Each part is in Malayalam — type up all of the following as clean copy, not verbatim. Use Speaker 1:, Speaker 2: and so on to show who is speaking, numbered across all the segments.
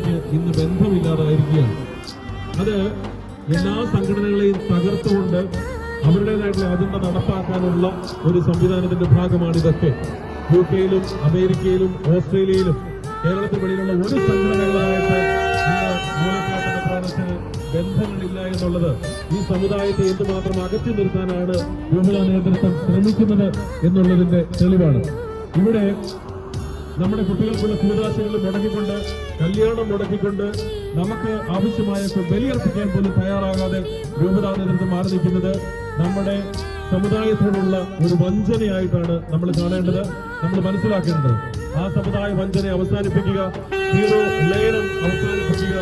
Speaker 1: സമുദായത്തിന് ഇന്ന് ബന്ധമില്ലാതായിരിക്കുകയാണ്. അത് എല്ലാ സംഘടനകളെയും തകർത്തുകൊണ്ട് അവരുടേതായിട്ടുള്ള അജണ്ട നടപ്പാക്കാനുള്ള ഒരു സംവിധാനത്തിന്റെ ഭാഗമാണ് ഇതൊക്കെ. UK-യിലും അമേരിക്കയിലും ഓസ്ട്രേലിയയിലും കേരളത്തിന് വെളിയിലുള്ള ഒരു സംഘടനകളുമായിട്ട് ഇന്ന് മൂലക്കാട്ട് മെത്രാനച്ചന് ബന്ധങ്ങളില്ല എന്നുള്ളത് ഈ സമുദായത്തെ എന്തുമാത്രം അകറ്റി നിർത്താനാണ് രൂപതാ നേതൃത്വം ശ്രമിക്കുന്നത് എന്നുള്ളതിന്റെ തെളിവാണ്. ഇവിടെ നമ്മുടെ കുട്ടികൾക്കുള്ള കൂതാശകൾ മുടക്കിക്കൊണ്ട്, കല്യാണം മുടക്കിക്കൊണ്ട്, നമുക്ക് ആവശ്യമായ ബലിയർപ്പിക്കാൻ പോലും തയ്യാറാകാതെ രൂപതാ നേതൃത്വം മാറി നിൽക്കുന്നത് നമ്മുടെ സമുദായത്തോടുള്ള ഒരു വഞ്ചനയായിട്ടാണ് നമ്മൾ കാണേണ്ടത്, നമ്മൾ മനസ്സിലാക്കേണ്ടത്. ആ സമുദായ വഞ്ചന അവസാനിപ്പിക്കുക, ഹീറോ ലയനം അവസാനിപ്പിക്കുക,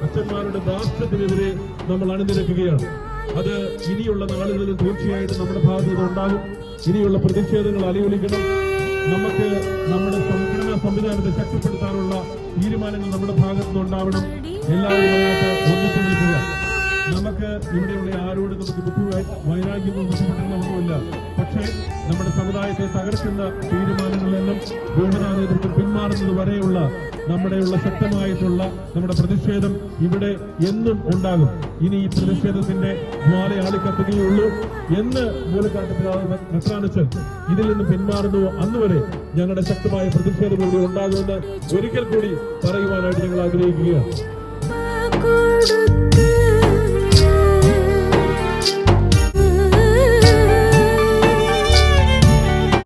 Speaker 1: അച്ഛന്മാരുടെ ദാസ്യത്തിനെതിരെ നമ്മൾ അണിനിരക്കുകയാണ്. അത് ഇനിയുള്ള നാളുകളിൽ തീർച്ചയായിട്ടും നമ്മുടെ ഭാഗത്ത് ഇത് ഉണ്ടാകും. ഇനിയുള്ള പ്രതിഷേധങ്ങൾ അലയൊലിക്കണം. നമുക്ക് നമ്മുടെ സംഘടനാ സംവിധാനത്തെ ശക്തിപ്പെടുത്താനുള്ള തീരുമാനങ്ങൾ നമ്മുടെ ഭാഗത്തുനിന്ന് ഉണ്ടാവണം. എല്ലാവരുമായിട്ട് ഒന്നിച്ചു നിൽക്കുക. നമുക്ക് ഇവിടെയുള്ള ആരോടും നമുക്ക് വൈരാഗ്യമോ ബുദ്ധിമുട്ടുകളൊന്നുമില്ല. പക്ഷേ നമ്മുടെ സമുദായത്തെ തകർക്കുന്ന തീരുമാനങ്ങളെല്ലാം രൂപതാ നേതൃത്വം പിന്മാറുന്നത് വരെയുള്ള നമ്മുടെയുള്ള ശക്തമായിട്ടുള്ള നമ്മുടെ പ്രതിഷേധം ഇവിടെ എന്നും ഉണ്ടാകും. ഇനി ഈ പ്രതിഷേധത്തിന്റെ ജ്വാല ആളിക്കത്തുകയുള്ളൂ. എന്ന് മൂലക്കാട്ട് മെത്രാനച്ചൻ ഇതിൽ നിന്ന് പിന്മാറുന്നു അന്നുവരെ ഞങ്ങളുടെ ശക്തമായ പ്രതിഷേധം കൂടി ഉണ്ടാകുമെന്ന് ഒരിക്കൽ കൂടി പറയുവാനായിട്ട് ഞങ്ങൾ ആഗ്രഹിക്കുകയാണ്.